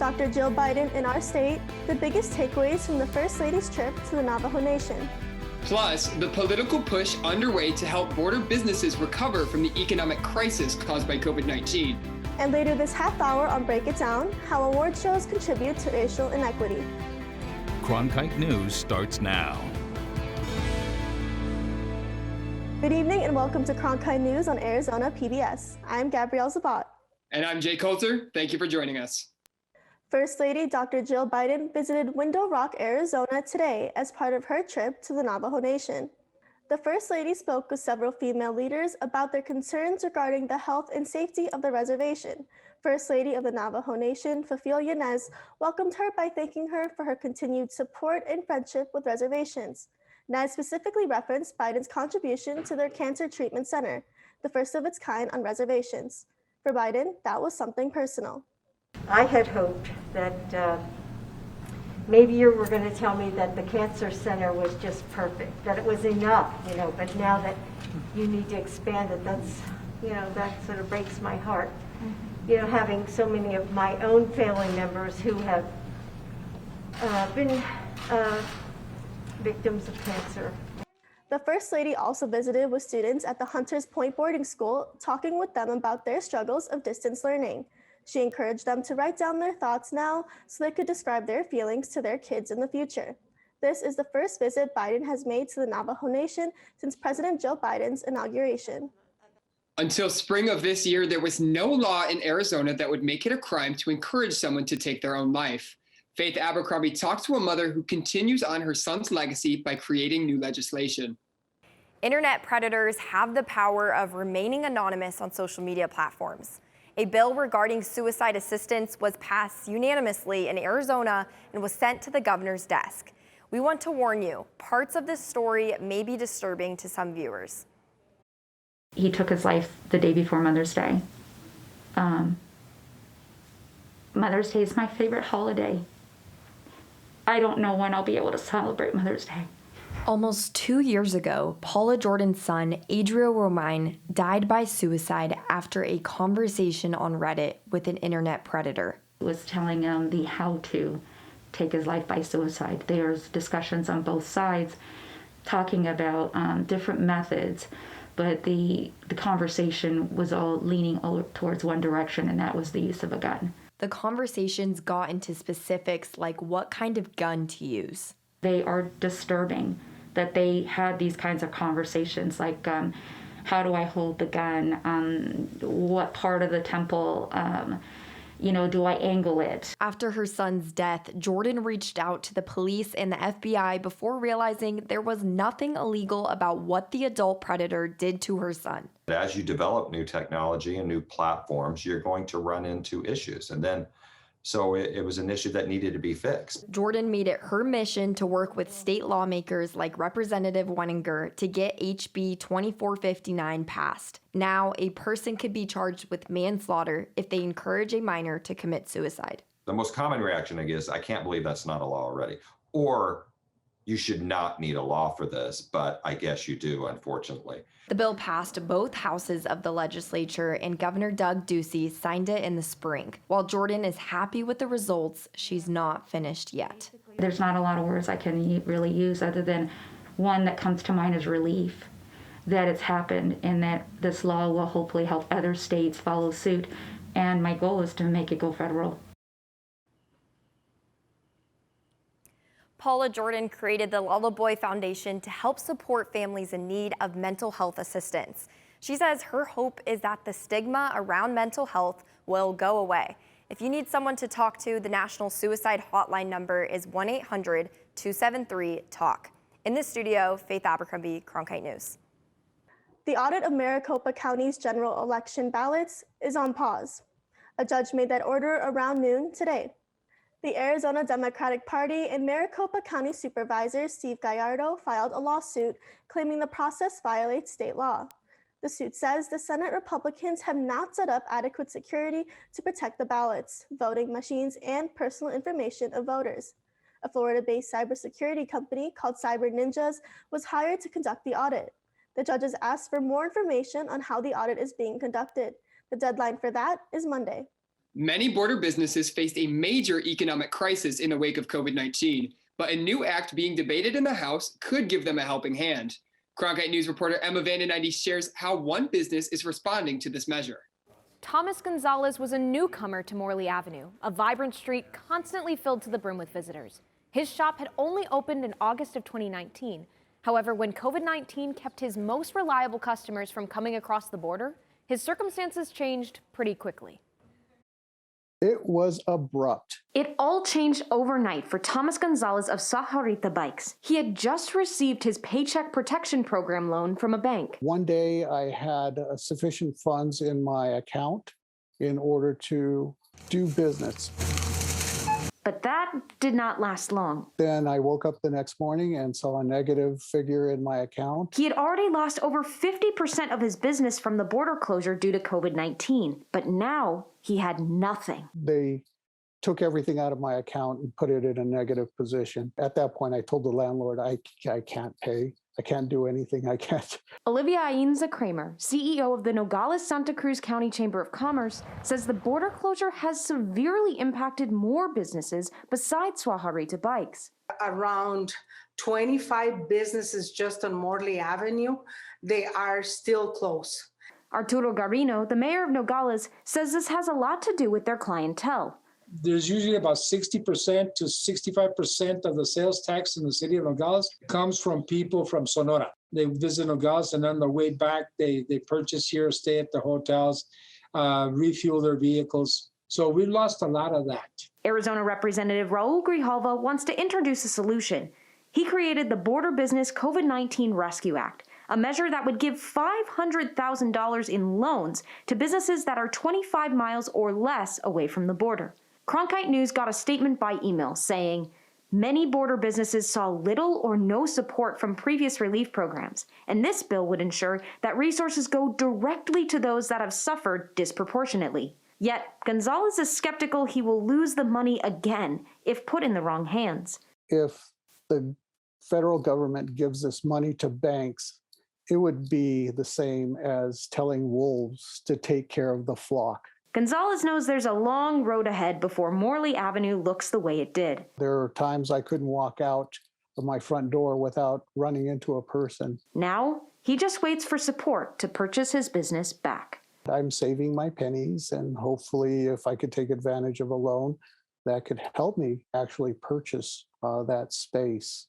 Dr. Jill Biden in our state, the biggest takeaways from the First Lady's trip to the Navajo Nation. Plus, the political push underway to help border businesses recover from the economic crisis caused by COVID-19. And later this half hour on Break It Down, how award shows contribute to racial inequity. Cronkite News starts now. Good evening and welcome to Cronkite News on Arizona PBS. I'm Gabrielle Zabat. And I'm Jay Coulter. Thank you for joining us. First Lady Dr. Jill Biden visited Window Rock, Arizona today as part of her trip to the Navajo Nation. The First Lady spoke with several female leaders about their concerns regarding the health and safety of the reservation. First Lady of the Navajo Nation, Fafil Yanez, welcomed her by thanking her for her continued support and friendship with reservations. Nez specifically referenced Biden's contribution to their cancer treatment center, the first of its kind on reservations. For Biden, that was something personal. I had hoped that maybe you were going to tell me that the cancer center was just perfect, that it was enough, but now that you need to expand it, that's, that sort of breaks my heart. Having so many of my own family members who have been victims of cancer. The First Lady also visited with students at the Hunters Point boarding school, talking with them about their struggles of distance learning. She encouraged them to write down their thoughts now so they could describe their feelings to their kids in the future. This is the first visit Biden has made to the Navajo Nation since President Joe Biden's inauguration. Until spring of this year, there was no law in Arizona that would make it a crime to encourage someone to take their own life. Faith Abercrombie talked to a mother who continues on her son's legacy by creating new legislation. Internet predators have the power of remaining anonymous on social media platforms. A bill regarding suicide assistance was passed unanimously in Arizona and was sent to the governor's desk. We want to warn you, parts of this story may be disturbing to some viewers. He took his life the day before Mother's Day. Mother's Day is my favorite holiday. I don't know when I'll be able to celebrate Mother's Day. Almost 2 years ago, Paula Jordan's son, Adriel Romine, died by suicide after a conversation on Reddit with an internet predator. It was telling him the how to take his life by suicide. There's discussions on both sides talking about different methods, but the conversation was all leaning towards one direction, and that was the use of a gun. The conversations got into specifics like what kind of gun to use. They are disturbing that they had these kinds of conversations, like how do I hold the gun, what part of the temple, do I angle it? After her son's death, Jordan reached out to the police and the FBI before realizing there was nothing illegal about what the adult predator did to her son. As you develop new technology and new platforms, you're going to run into issues. So it was an issue that needed to be fixed. Jordan made it her mission to work with state lawmakers like Representative Wenninger to get HB 2459 passed. Now, a person could be charged with manslaughter if they encourage a minor to commit suicide. The most common reaction I get is, I can't believe that's not a law already. Or, you should not need a law for this, but I guess you do, unfortunately. The bill passed both houses of the legislature, and Governor Doug Ducey signed it in the spring. While Jordan is happy with the results, she's not finished yet. There's not a lot of words I can really use other than one that comes to mind is relief that it's happened and that this law will hopefully help other states follow suit. And my goal is to make it go federal. Paula Jordan created the Lulla Boy Foundation to help support families in need of mental health assistance. She says her hope is that the stigma around mental health will go away. If you need someone to talk to, the National Suicide Hotline number is 1-800-273-TALK. In the studio, Faith Abercrombie, Cronkite News. The audit of Maricopa County's general election ballots is on pause. A judge made that order around noon today. The Arizona Democratic Party and Maricopa County Supervisor Steve Gallardo filed a lawsuit claiming the process violates state law. The suit says the Senate Republicans have not set up adequate security to protect the ballots, voting machines, and personal information of voters. A Florida-based cybersecurity company called Cyber Ninjas was hired to conduct the audit. The judges asked for more information on how the audit is being conducted. The deadline for that is Monday. Many border businesses faced a major economic crisis in the wake of COVID-19, but a new act being debated in the House could give them a helping hand. Cronkite News reporter Emma Vandenide shares how one business is responding to this measure. Thomas Gonzalez was a newcomer to Morley Avenue, a vibrant street constantly filled to the brim with visitors. His shop had only opened in August of 2019. However, when COVID-19 kept his most reliable customers from coming across the border, his circumstances changed pretty quickly. It was abrupt. It all changed overnight for Thomas Gonzalez of Saharita Bikes. He had just received his Paycheck Protection Program loan from a bank. One day I had sufficient funds in my account in order to do business. But that did not last long. Then I woke up the next morning and saw a negative figure in my account. He had already lost over 50% of his business from the border closure due to COVID-19, but now he had nothing. They took everything out of my account and put it in a negative position. At that point, I told the landlord, I can't pay. I can't do anything. I can't. Olivia Ainza Kramer, CEO of the Nogales-Santa Cruz County Chamber of Commerce, says the border closure has severely impacted more businesses besides Saharita Bikes. Around 25 businesses just on Morley Avenue, they are still closed. Arturo Garino, the mayor of Nogales, says this has a lot to do with their clientele. There's usually about 60% to 65% of the sales tax in the city of Nogales comes from people from Sonora. They visit Nogales and on their way back, they purchase here, stay at the hotels, refuel their vehicles. So we lost a lot of that. Arizona Representative Raul Grijalva wants to introduce a solution. He created the Border Business COVID-19 Rescue Act, a measure that would give $500,000 in loans to businesses that are 25 miles or less away from the border. Cronkite News got a statement by email saying, many border businesses saw little or no support from previous relief programs, and this bill would ensure that resources go directly to those that have suffered disproportionately. Yet, Gonzalez is skeptical he will lose the money again if put in the wrong hands. If the federal government gives this money to banks, it would be the same as telling wolves to take care of the flock. Gonzalez knows there's a long road ahead before Morley Avenue looks the way it did. There are times I couldn't walk out of my front door without running into a person. Now, he just waits for support to purchase his business back. I'm saving my pennies, and hopefully if I could take advantage of a loan, that could help me actually purchase that space.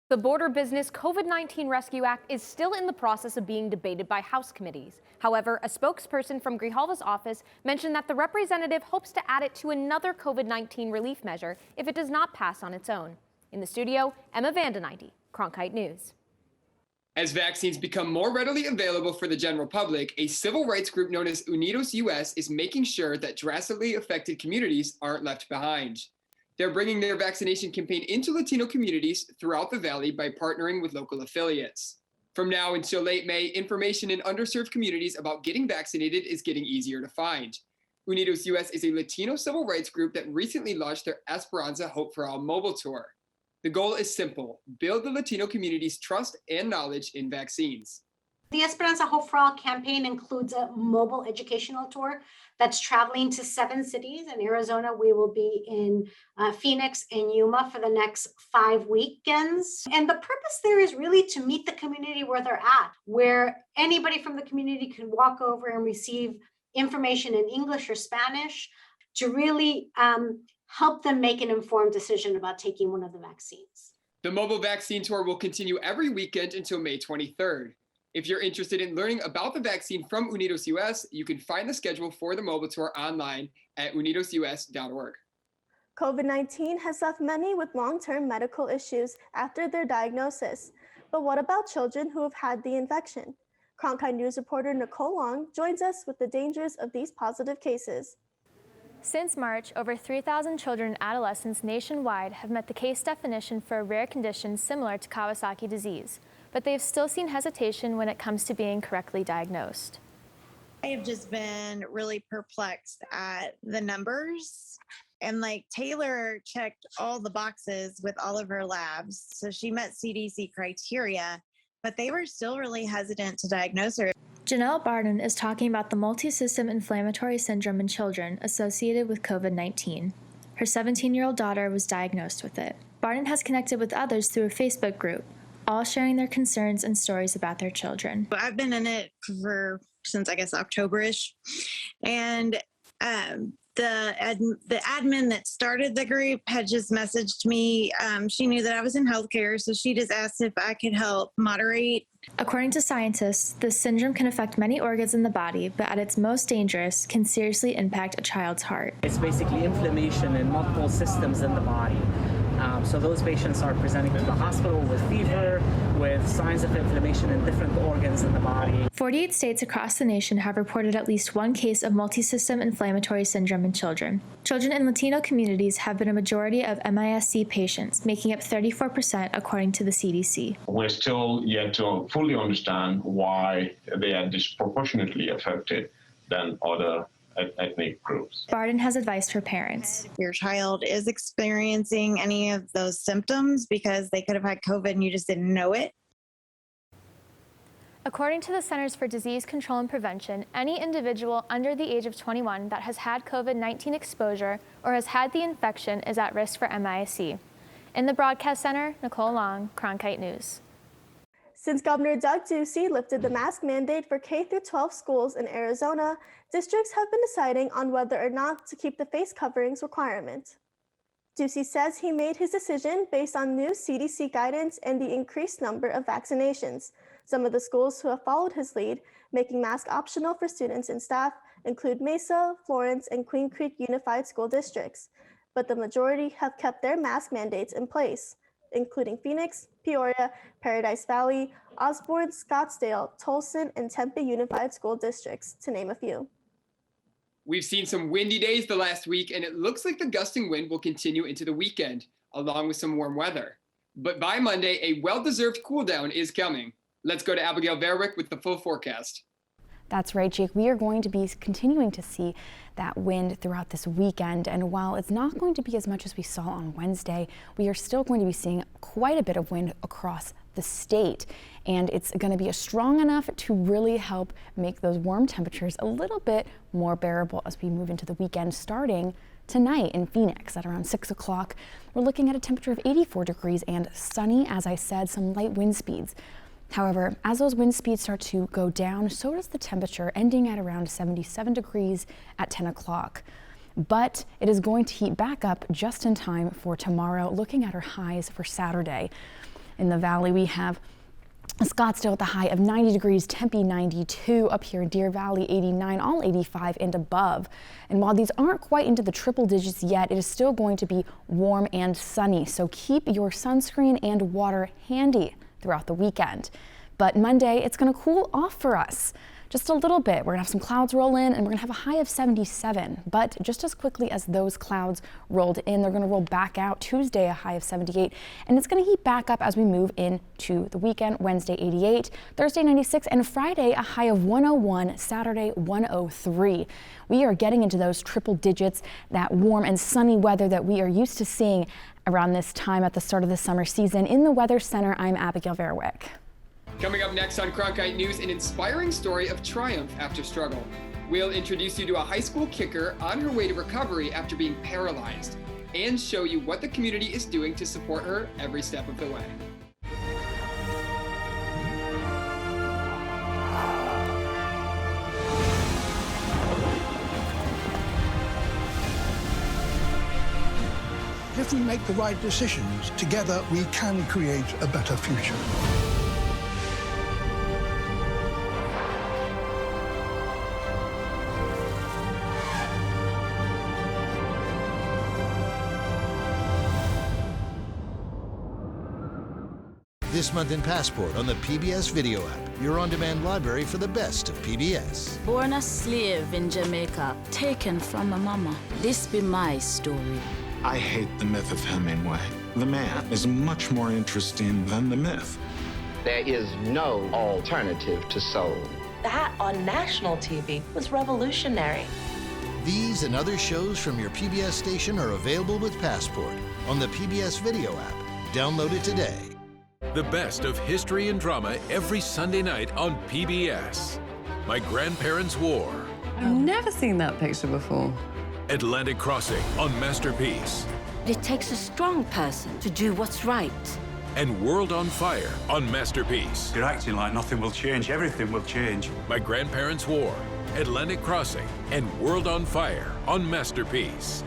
The Border Business COVID-19 Rescue Act is still in the process of being debated by House committees. However, a spokesperson from Grijalva's office mentioned that the representative hopes to add it to another COVID-19 relief measure if it does not pass on its own. In the studio, Emma Vandenide, Cronkite News. As vaccines become more readily available for the general public, a civil rights group known as Unidos US is making sure that drastically affected communities aren't left behind. They're bringing their vaccination campaign into Latino communities throughout the valley by partnering with local affiliates. From now until late May, information in underserved communities about getting vaccinated is getting easier to find. Unidos US is a Latino civil rights group that recently launched their Esperanza Hope for All mobile tour. The goal is simple: build the Latino community's trust and knowledge in vaccines. The Esperanza Hope for All campaign includes a mobile educational tour that's traveling to 7 cities. In Arizona, we will be in Phoenix and Yuma for the next 5 weekends. And the purpose there is really to meet the community where they're at, where anybody from the community can walk over and receive information in English or Spanish to really help them make an informed decision about taking one of the vaccines. The mobile vaccine tour will continue every weekend until May 23rd. If you're interested in learning about the vaccine from Unidos US, you can find the schedule for the mobile tour online at unidosus.org. COVID-19 has left many with long-term medical issues after their diagnosis. But what about children who have had the infection? Cronkite News reporter Nicole Long joins us with the dangers of these positive cases. Since March, over 3,000 children and adolescents nationwide have met the case definition for a rare condition similar to Kawasaki disease, but they've still seen hesitation when it comes to being correctly diagnosed. I have just been really perplexed at the numbers. And Taylor checked all the boxes with all of her labs, so she met CDC criteria, but they were still really hesitant to diagnose her. Janelle Barden is talking about the multisystem inflammatory syndrome in children associated with COVID-19. Her 17-year-old daughter was diagnosed with it. Barden has connected with others through a Facebook group, all sharing their concerns and stories about their children. I've been in it since I guess October-ish, and the admin that started the group had just messaged me. She knew that I was in healthcare, so she just asked if I could help moderate. According to scientists, this syndrome can affect many organs in the body, but at its most dangerous, can seriously impact a child's heart. It's basically inflammation in multiple systems in the body. So those patients are presenting to the hospital with fever, with signs of inflammation in different organs in the body. 48 states across the nation have reported at least one case of multisystem inflammatory syndrome in children. Children in Latino communities have been a majority of MIS-C patients, making up 34% according to the CDC. We're still yet to fully understand why they are disproportionately affected than other ethnic groups. Barden has advice for parents. If your child is experiencing any of those symptoms because they could have had COVID and you just didn't know it. According to the Centers for Disease Control and Prevention, any individual under the age of 21 that has had COVID-19 exposure or has had the infection is at risk for MIS-C. In the Broadcast Center, Nicole Long, Cronkite News. Since Governor Doug Ducey lifted the mask mandate for K-12 schools in Arizona, districts have been deciding on whether or not to keep the face coverings requirement. Ducey says he made his decision based on new CDC guidance and the increased number of vaccinations. Some of the schools who have followed his lead, making masks optional for students and staff, include Mesa, Florence, and Queen Creek Unified School Districts, but the majority have kept their mask mandates in place, including Phoenix, Peoria, Paradise Valley, Osborne, Scottsdale, Tolson, and Tempe Unified School Districts, to name a few. We've seen some windy days the last week, and it looks like the gusting wind will continue into the weekend, along with some warm weather. But by Monday, a well-deserved cool down is coming. Let's go to Abigail Verwick with the full forecast. That's right, Jake. We are going to be continuing to see that wind throughout this weekend. And while it's not going to be as much as we saw on Wednesday, we are still going to be seeing quite a bit of wind across the state. And it's going to be strong enough to really help make those warm temperatures a little bit more bearable as we move into the weekend, starting tonight in Phoenix at around 6 o'clock. We're looking at a temperature of 84 degrees and sunny, as I said, some light wind speeds. However, as those wind speeds start to go down, so does the temperature, ending at around 77 degrees at 10 o'clock. But it is going to heat back up just in time for tomorrow, looking at our highs for Saturday. In the valley, we have Scottsdale at the high of 90 degrees, Tempe 92, up here in Deer Valley 89, all 85 and above. And while these aren't quite into the triple digits yet, it is still going to be warm and sunny. So keep your sunscreen and water handy throughout the weekend. But Monday, it's going to cool off for us just a little bit. We're going to have some clouds roll in, and we're going to have a high of 77. But just as quickly as those clouds rolled in, they're going to roll back out. Tuesday, a high of 78, and it's going to heat back up as we move into the weekend. Wednesday, 88, Thursday, 96, and Friday, a high of 101, Saturday, 103. We are getting into those triple digits, that warm and sunny weather that we are used to seeing around this time at the start of the summer season. In the Weather Center, I'm Abigail Verwick. Coming up next on Cronkite News, an inspiring story of triumph after struggle. We'll introduce you to a high school kicker on her way to recovery after being paralyzed, and show you what the community is doing to support her every step of the way. If we make the right decisions, together we can create a better future. This month in Passport on the PBS Video app, your on-demand library for the best of PBS. Born a slave in Jamaica, taken from a mama. This be my story. I hate the myth of Hemingway. The man is much more interesting than the myth. There is no alternative to soul. That on national TV was revolutionary. These and other shows from your PBS station are available with Passport on the PBS Video app. Download it today. The best of history and drama every Sunday night on PBS. My Grandparents' War. I've never seen that picture before. Atlantic Crossing on Masterpiece. It takes a strong person to do what's right. And World on Fire on Masterpiece. You're acting like nothing will change. Everything will change. My Grandparents' War, Atlantic Crossing, and World on Fire on Masterpiece.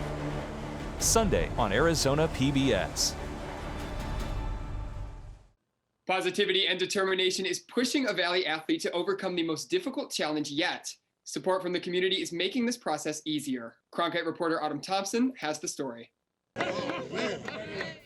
Sunday on Arizona PBS. Positivity and determination is pushing a Valley athlete to overcome the most difficult challenge yet. Support from the community is making this process easier. Cronkite reporter Autumn Thompson has the story.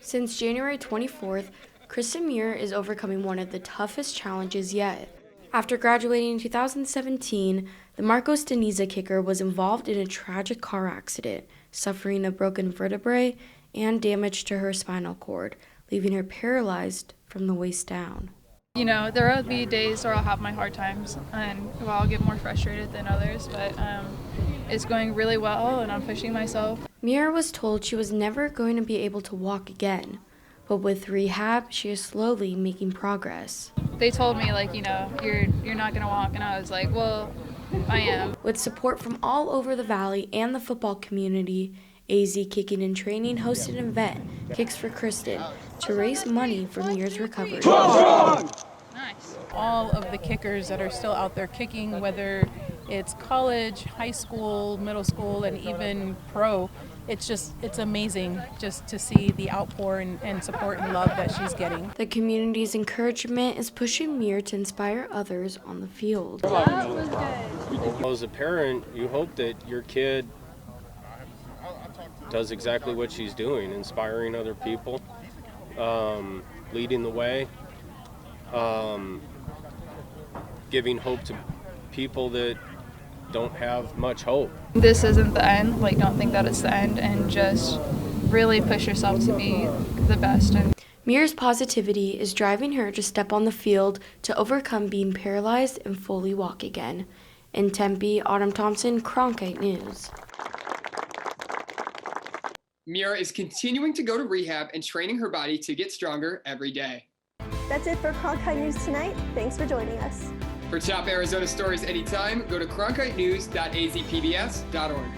Since January 24th, Kristen Muir is overcoming one of the toughest challenges yet. After graduating in 2017, the Marcos Deniza kicker was involved in a tragic car accident, suffering a broken vertebrae and damage to her spinal cord, leaving her paralyzed from the waist down. You know, there will be days where I'll have my hard times and where I'll get more frustrated than others, but it's going really well and I'm pushing myself. Muir was told she was never going to be able to walk again, but with rehab, she is slowly making progress. They told me, like, you know, you're not going to walk, and I was like, well, I am. With support from all over the Valley and the football community, AZ Kicking and Training hosted an event, Kicks for Kristen, to raise money for Muir's recovery. Nice. All of the kickers that are still out there kicking, whether it's college, high school, middle school, and even pro, it's amazing just to see the outpour and support and love that she's getting. The community's encouragement is pushing Muir to inspire others on the field. As a parent, you hope that your kid does exactly what she's doing, inspiring other people, leading the way, giving hope to people that don't have much hope. This isn't the end, like, don't think that it's the end, and just really push yourself to be the best. Muir's positivity is driving her to step on the field to overcome being paralyzed and fully walk again. In Tempe, Autumn Thompson, Cronkite News. Mira is continuing to go to rehab and training her body to get stronger every day. That's it for Cronkite News tonight. Thanks for joining us. For top Arizona stories anytime, go to cronkitenews.azpbs.org.